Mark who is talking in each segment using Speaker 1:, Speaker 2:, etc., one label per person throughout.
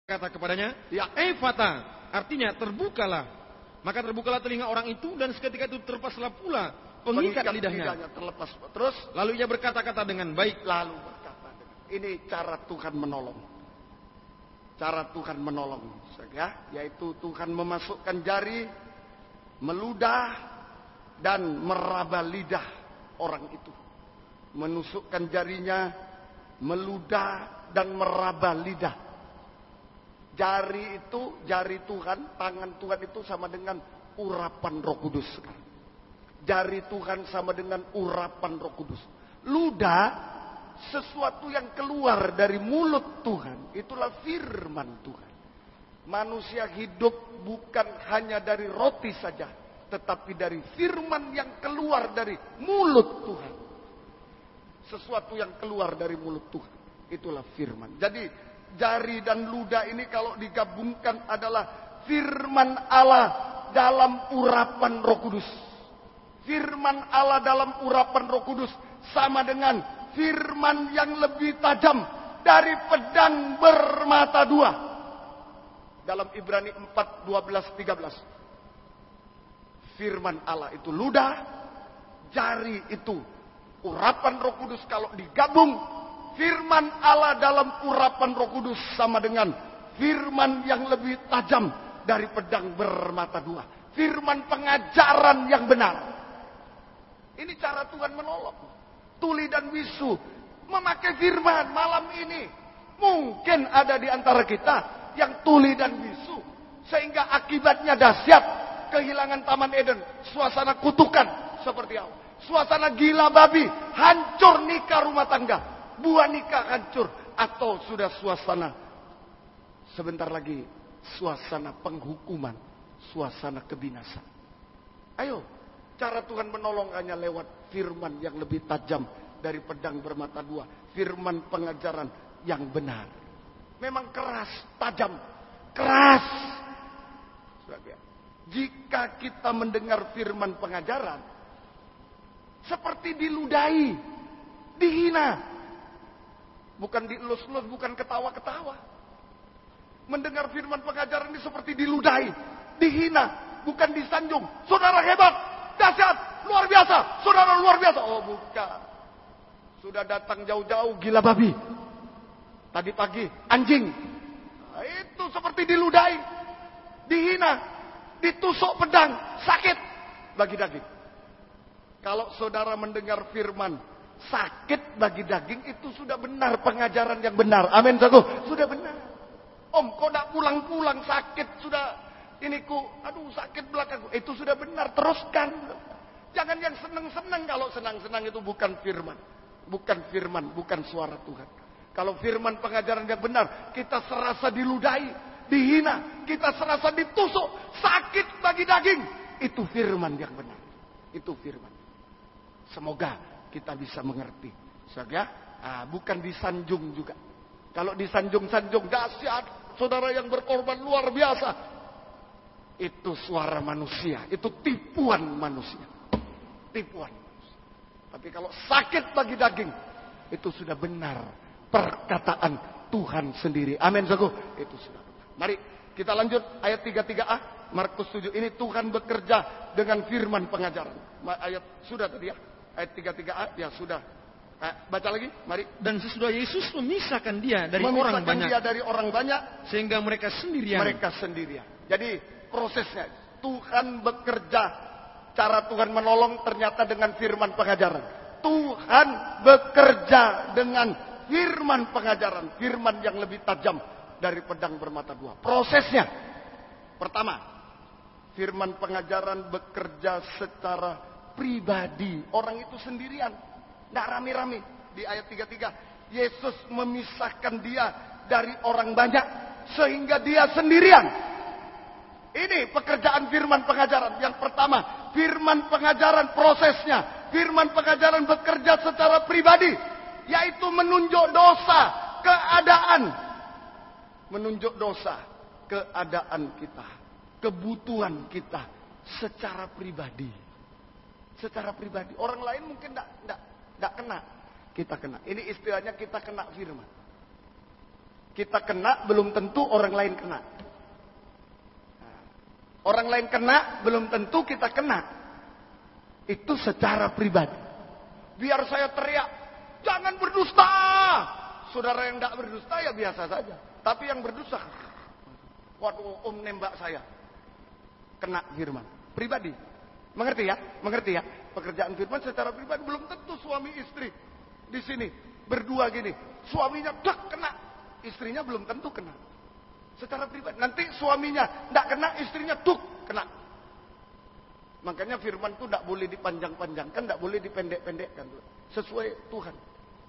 Speaker 1: kata kepadanya,
Speaker 2: Ya.
Speaker 1: Efata, artinya terbukalah. Maka terbukalah telinga orang itu dan seketika itu terlepaslah pula pengikat lidahnya.
Speaker 2: terlepas. Terus
Speaker 1: Lalu ia berkata-kata dengan baik.
Speaker 2: lalu berkata, ini cara Tuhan menolong. Cara Tuhan menolong, ya, yaitu Tuhan memasukkan jari, meludah dan meraba lidah orang itu. Menusukkan jarinya, meludah dan meraba lidah. Jari itu, jari Tuhan, tangan Tuhan itu sama dengan urapan Roh Kudus. Jari Tuhan sama dengan urapan Roh Kudus. Ludah, sesuatu yang keluar dari mulut Tuhan, itulah firman Tuhan. Manusia hidup bukan hanya dari roti saja, tetapi dari firman yang keluar dari mulut Tuhan. Sesuatu yang keluar dari mulut Tuhan, itulah firman. Jadi jari dan ludah ini kalau digabungkan adalah firman Allah dalam urapan Roh Kudus. Firman Allah dalam urapan Roh Kudus sama dengan firman yang lebih tajam dari pedang bermata dua. Dalam Ibrani 4, 12, 13. Firman Allah itu ludah, jari itu urapan Roh Kudus. Kalau digabung, firman Allah dalam urapan Roh Kudus sama dengan firman yang lebih tajam dari pedang bermata dua. Firman pengajaran yang benar. Ini cara Tuhan menolong. Tuli dan bisu memakai firman malam ini. Mungkin ada di antara kita yang tuli dan bisu, sehingga akibatnya dahsyat. Kehilangan Taman Eden, suasana kutukan seperti apa? Suasana gila babi, hancur nikah rumah tangga, buah nikah hancur, atau sudah suasana sebentar lagi suasana penghukuman, suasana kebinasan. Ayo, cara Tuhan menolong hanya lewat firman yang lebih tajam dari pedang bermata dua. Firman pengajaran yang benar. Memang keras, tajam, keras. Jika kita mendengar firman pengajaran, seperti diludahi, dihina. Bukan dielus-elus, bukan ketawa-ketawa. Mendengar firman pengajaran ini seperti diludahi, dihina, bukan disanjung. Saudara hebat, dahsyat, luar biasa, saudara luar biasa. Oh bukan. Sudah datang jauh-jauh gila babi. Tadi pagi anjing. Nah, itu seperti diludahi, dihina, ditusuk pedang, sakit bagi daging. Kalau saudara mendengar firman sakit bagi daging, itu sudah benar pengajaran yang benar. Amin, saudara. Sudah benar. Om, kok tidak pulang-pulang sakit sudah ini aduh sakit belakangku. Itu sudah benar, teruskan. Jangan yang senang-senang. Kalau senang-senang itu bukan firman. Bukan firman, bukan suara Tuhan. Kalau firman pengajaran yang benar, kita serasa diludahi, dihina, kita serasa ditusuk, sakit bagi daging. Itu firman yang benar. Itu firman. Semoga kita bisa mengerti. Bukan disanjung juga. Kalau disanjung-sanjung, dahsyat, saudara yang berkorban luar biasa. Itu suara manusia, itu tipuan manusia. Tipuan manusia. Tapi kalau sakit bagi daging, itu sudah benar perkataan Tuhan sendiri. Amin, saudara. Itu sudah benar. Mari kita lanjut ayat 33a, Markus 7. Ini Tuhan bekerja dengan firman pengajaran. Ayat sudah tadi ya. Ayat 33a, ya sudah. Baca lagi, mari.
Speaker 1: Dan sesudah Yesus memisahkan dia dari orang banyak.
Speaker 2: Dia dari orang banyak.
Speaker 1: Sehingga mereka sendirian.
Speaker 2: Mereka sendirian. Jadi prosesnya, Tuhan bekerja. Cara Tuhan menolong ternyata dengan firman pengajaran. Tuhan bekerja dengan firman pengajaran. Firman yang lebih tajam dari pedang bermata dua. Prosesnya. Pertama, firman pengajaran bekerja secara pribadi. Orang itu sendirian. Tidak rame-rame. Di ayat 33. Yesus memisahkan dia dari orang banyak. Sehingga dia sendirian. Ini pekerjaan firman pengajaran. Yang pertama, firman pengajaran prosesnya. Firman pengajaran bekerja secara pribadi. Yaitu menunjuk dosa, keadaan. Menunjuk dosa, keadaan kita. Kebutuhan kita. Secara pribadi. Secara pribadi. Orang lain mungkin tidak kena. Kita kena. Ini istilahnya kita kena firman. Kita kena, belum tentu orang lain kena. Orang lain kena, belum tentu kita kena. Itu secara pribadi. Biar saya teriak, jangan berdusta. Saudara yang tidak berdusta ya biasa saja. Tapi yang berdusta, waduh, om nembak saya. Kena firman. Pribadi. Mengerti ya? Mengerti ya? Pekerjaan firman secara pribadi. Belum tentu suami istri di sini berdua gini. Suaminya dak kena. Istrinya belum tentu kena. Secara pribadi. Nanti suaminya tidak kena, istrinya duk kena. Makanya firman itu tidak boleh dipanjang-panjangkan, tidak boleh dipendek-pendekkan. Sesuai Tuhan.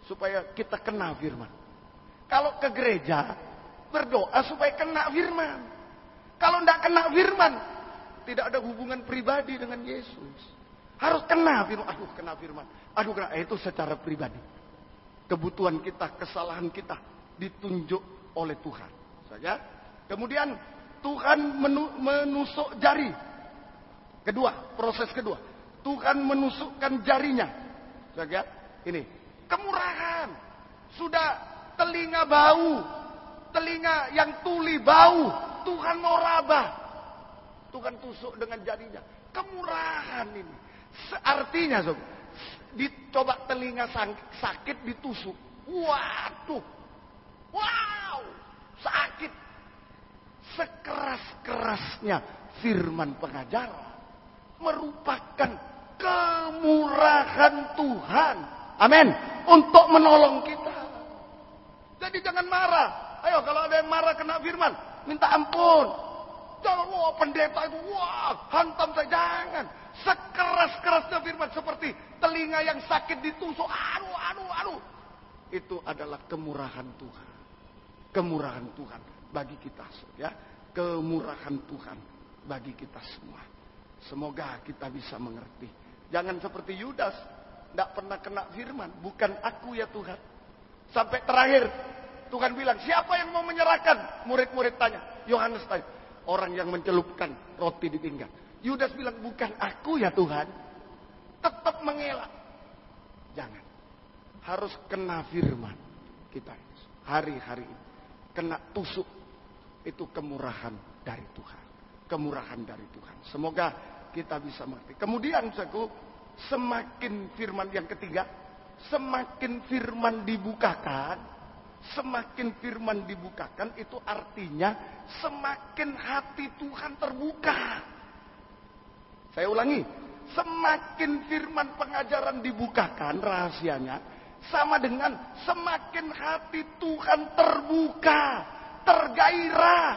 Speaker 2: Supaya kita kena firman. Kalau ke gereja, berdoa supaya kena firman. Kalau tidak kena firman, tidak ada hubungan pribadi dengan Yesus. Harus kena firman. Aduh, kena firman. Aduh, kena. Itu secara pribadi. Kebutuhan kita, kesalahan kita ditunjuk oleh Tuhan. Saja. Kemudian Tuhan menusuk jari. Kedua, proses kedua. Tuhan menusukkan jarinya. Saja. Ini kemurahan. Sudah telinga bau, telinga yang tuli bau. Tuhan mau rabah. Tuhan tusuk dengan jarinya. Kemurahan ini. Artinya, sob, dicoba telinga sakit ditusuk. Waduh. Wow. Sakit. Sekeras-kerasnya firman pengajaran merupakan kemurahan Tuhan. Amin. Untuk menolong kita. Jadi jangan marah. Ayo kalau ada yang marah kena firman, minta ampun. Jangan, wah pendeta itu, wah hantam saya. Jangan. Sekeras-kerasnya firman seperti telinga yang sakit ditusuk. Aduh. Itu adalah kemurahan Tuhan. Kemurahan Tuhan bagi kita. Ya. Kemurahan Tuhan bagi kita semua. Semoga kita bisa mengerti. Jangan seperti Yudas. Tidak pernah kena firman. Bukan aku ya Tuhan. Sampai terakhir. Tuhan bilang, siapa yang mau menyerahkan? Murid-murid tanya. Yohanes tanya. Orang yang mencelupkan roti di pinggang. Yudas bilang, bukan aku ya Tuhan. Tetap mengelak. Jangan. Harus kena firman. Kita hari-hari ini. Kena tusuk. Itu kemurahan dari Tuhan. Kemurahan dari Tuhan. Semoga kita bisa mengerti. Kemudian semakin firman yang ketiga. Semakin firman dibukakan. Semakin firman dibukakan itu artinya semakin hati Tuhan terbuka. Saya ulangi. Semakin firman pengajaran dibukakan rahasianya. Sama dengan semakin hati Tuhan terbuka. Tergairah.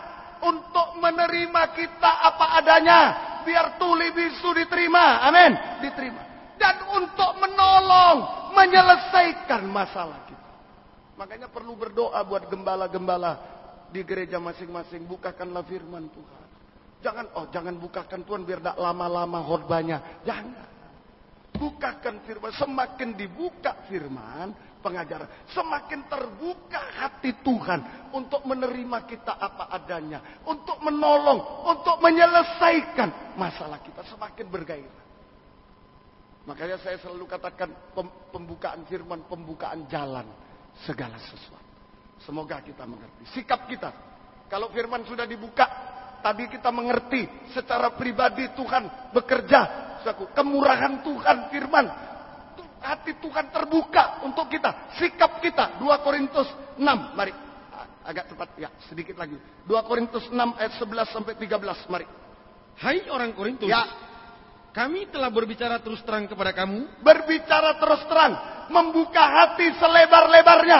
Speaker 2: Untuk menerima kita apa adanya. Biar tuli bisu diterima. Amin. Diterima. Dan untuk menolong. Menyelesaikan masalah kita. Makanya perlu berdoa buat gembala-gembala. Di gereja masing-masing. Bukakanlah firman Tuhan. Jangan bukakan Tuhan biar tidak lama-lama khotbahnya. Jangan. Bukakan firman. Semakin dibuka firman pengajaran. Semakin terbuka hati Tuhan. Untuk menerima kita apa adanya. Untuk menolong. Untuk menyelesaikan masalah kita. Semakin bergairah. Makanya saya selalu katakan pembukaan firman. Pembukaan jalan segala sesuatu. Semoga kita mengerti. Sikap kita. Kalau firman sudah dibuka. Tadi kita mengerti. Secara pribadi Tuhan bekerja. Kemurahan Tuhan firman. Hati Tuhan terbuka untuk kita. Sikap kita. 2 Korintus 6. Mari. Agak cepat. Ya, sedikit lagi. 2 Korintus 6 ayat 11 sampai 13. Mari.
Speaker 1: Hai orang Korintus.
Speaker 2: Ya.
Speaker 1: Kami telah berbicara terus terang kepada kamu.
Speaker 2: Berbicara terus terang. Membuka hati selebar-lebarnya.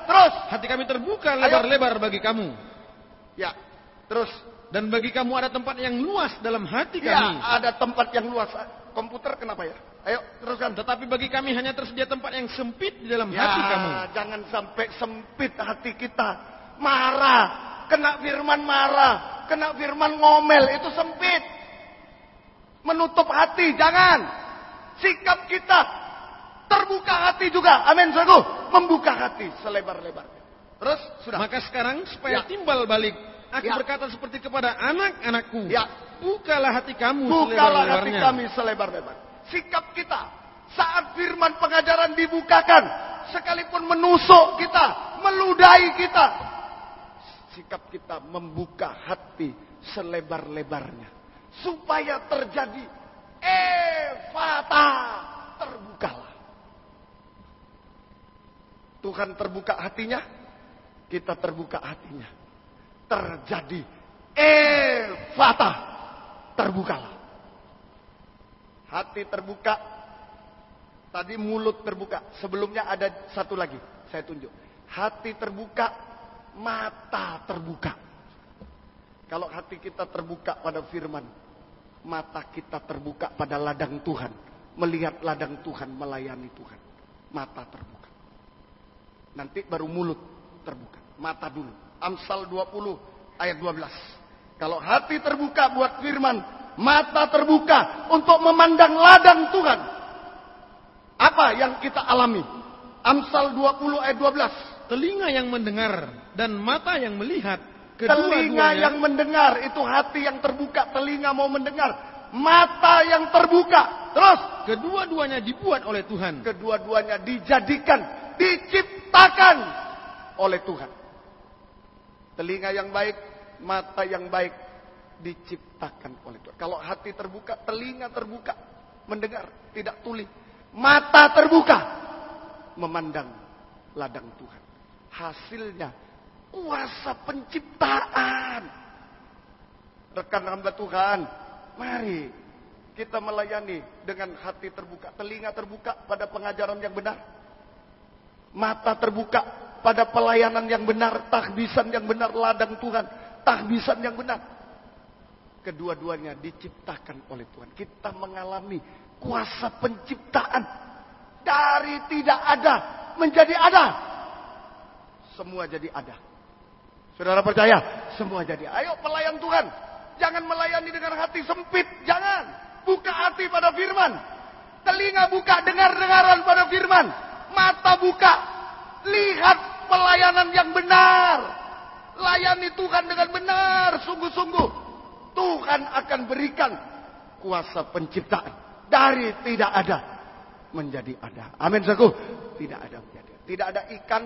Speaker 2: Terus.
Speaker 1: Hati kami terbuka lebar-lebar bagi kamu.
Speaker 2: Ya. Terus.
Speaker 1: Dan bagi kamu ada tempat yang luas dalam hati kami.
Speaker 2: Ya, ada tempat yang luas. Komputer kenapa ya? Ayo, teruskan.
Speaker 1: Tetapi bagi kami hanya tersedia tempat yang sempit di dalam hati kamu.
Speaker 2: Jangan sampai sempit hati kita. Marah. Kena firman marah. Kena firman ngomel. Itu sempit. Menutup hati. Jangan. Sikap kita. Terbuka hati juga. Amin, saudaraku. Membuka hati selebar-lebarnya. Terus, sudah.
Speaker 1: Maka sekarang supaya timbal balik. Aku berkata seperti kepada anak-anakku. Bukalah hati kamu
Speaker 2: Bukalah hati kami selebar-lebar. Sikap kita. Saat firman pengajaran dibukakan. Sekalipun menusuk kita. Meludahi kita. sikap kita membuka hati selebar-lebarnya. Supaya terjadi Efata, terbukalah. Tuhan terbuka hatinya, kita terbuka hatinya. Terjadi Efata, terbukalah. Hati terbuka, tadi mulut terbuka. Sebelumnya ada satu lagi, saya tunjuk. Hati terbuka, mata terbuka. Kalau hati kita terbuka pada firman, mata kita terbuka pada ladang Tuhan. Melihat ladang Tuhan, melayani Tuhan. Mata terbuka. Nanti baru mulut terbuka. Mata dulu. Amsal 20 ayat 12. Kalau hati terbuka buat firman, mata terbuka untuk memandang ladang Tuhan. Apa yang kita alami? Amsal 20 ayat 12.
Speaker 1: Telinga yang mendengar dan mata yang melihat,
Speaker 2: telinga yang mendengar, itu hati yang terbuka. Telinga mau mendengar, mata yang terbuka. Terus
Speaker 1: kedua-duanya dibuat oleh Tuhan.
Speaker 2: Kedua-duanya dijadikan, diciptakan oleh Tuhan. Telinga yang baik, mata yang baik diciptakan oleh Tuhan. Kalau hati terbuka, telinga terbuka, mendengar, tidak tuli. Mata terbuka, memandang ladang Tuhan. Hasilnya kuasa penciptaan. Rekan hamba Tuhan, mari kita melayani dengan hati terbuka, telinga terbuka pada pengajaran yang benar, mata terbuka pada pelayanan yang benar, tahbisan yang benar, ladang Tuhan, tahbisan yang benar. Kedua-duanya diciptakan oleh Tuhan. Kita mengalami kuasa penciptaan. Dari tidak ada menjadi ada. Semua jadi ada. Saudara percaya? Semua jadi. Ayo pelayan Tuhan. Jangan melayani dengan hati sempit. Jangan. Buka hati pada firman. Telinga buka, dengar-dengaran pada firman. Mata buka. Lihat pelayanan yang benar. Layani Tuhan dengan benar. Sungguh-sungguh. Tuhan akan berikan kuasa penciptaan. Dari tidak ada menjadi ada. Amin, saudaraku. Tidak ada menjadi. Tidak ada ikan,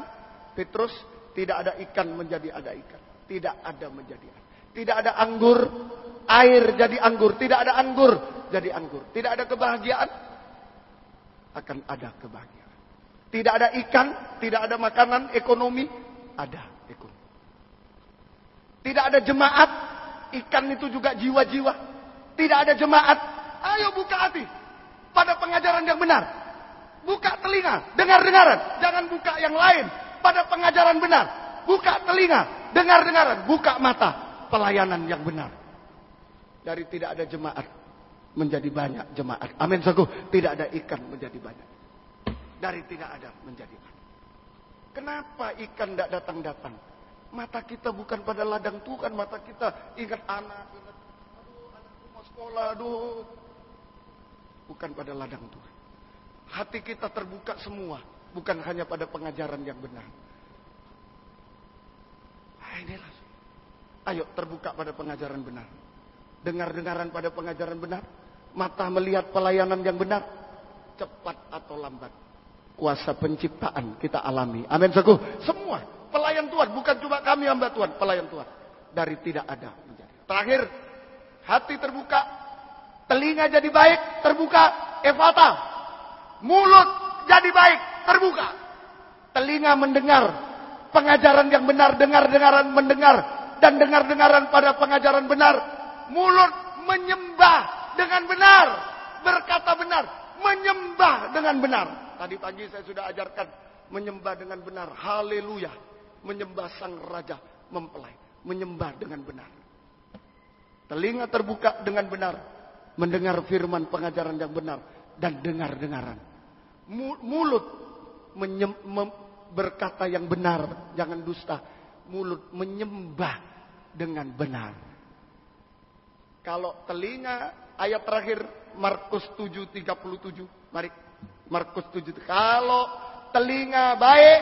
Speaker 2: Petrus. Tidak ada ikan menjadi ada ikan. Tidak ada menjadi ada. Tidak ada anggur, air jadi anggur. Tidak ada anggur jadi anggur. Tidak ada kebahagiaan, akan ada kebahagiaan. Tidak ada ikan, tidak ada makanan, ekonomi, ada ekonomi. Tidak ada jemaat, ikan itu juga jiwa-jiwa. Tidak ada jemaat. Ayo buka hati pada pengajaran yang benar. Buka telinga, dengar-dengaran. Jangan buka yang lain. Pada pengajaran benar. Buka telinga, dengar-dengaran. Buka mata, pelayanan yang benar. Dari tidak ada jemaat menjadi banyak jemaat. Amin, saudaraku. Tidak ada ikan menjadi banyak. Dari tidak ada menjadi ada. Kenapa ikan tidak datang-datang? Mata kita bukan pada ladang Tuhan. Mata kita ingat anak. Aduh, anakku mau sekolah. Aduh. Bukan pada ladang Tuhan. Hati kita terbuka semua. Bukan hanya pada pengajaran yang benar. Inilah. Ayo terbuka pada pengajaran benar. Dengar-dengaran pada pengajaran benar. Mata melihat pelayanan yang benar. Cepat atau lambat. Kuasa penciptaan kita alami. Amin, saudaraku. Semua pelayan Tuhan. Bukan cuma kami hamba Tuhan. Pelayan Tuhan. Dari tidak ada menjadi. Terakhir. Hati terbuka. Telinga jadi baik. Terbuka. Efata. Mulut jadi baik. Terbuka. Telinga mendengar pengajaran yang benar. Dengar-dengaran mendengar. Dan dengar-dengaran pada pengajaran benar. Mulut menyembah dengan benar. Berkata benar. Menyembah dengan benar. Tadi pagi saya sudah ajarkan. Menyembah dengan benar. Haleluya. Menyembah sang raja mempelai. Menyembah dengan benar. Telinga terbuka dengan benar. Mendengar firman pengajaran yang benar. Dan dengar-dengaran. Mulut berkata yang benar. Jangan dusta. Mulut menyembah dengan benar. Kalau telinga, ayat terakhir Markus 7:37. Mari, Markus 7. Kalau telinga baik,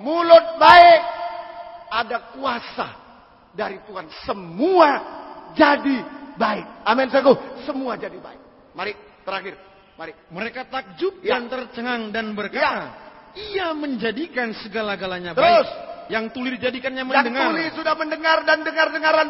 Speaker 2: mulut baik, ada kuasa dari Tuhan. Semua jadi baik. Amin, saudaraku. Semua jadi baik. Mari, terakhir. Mari.
Speaker 1: Mereka takjub dan tercengang dan berkata, Ia menjadikan segala-galanya baik.
Speaker 2: Terus,
Speaker 1: Yang tuli dijadikannya
Speaker 2: Yang
Speaker 1: mendengar.
Speaker 2: tuli sudah mendengar dan dengar-dengaran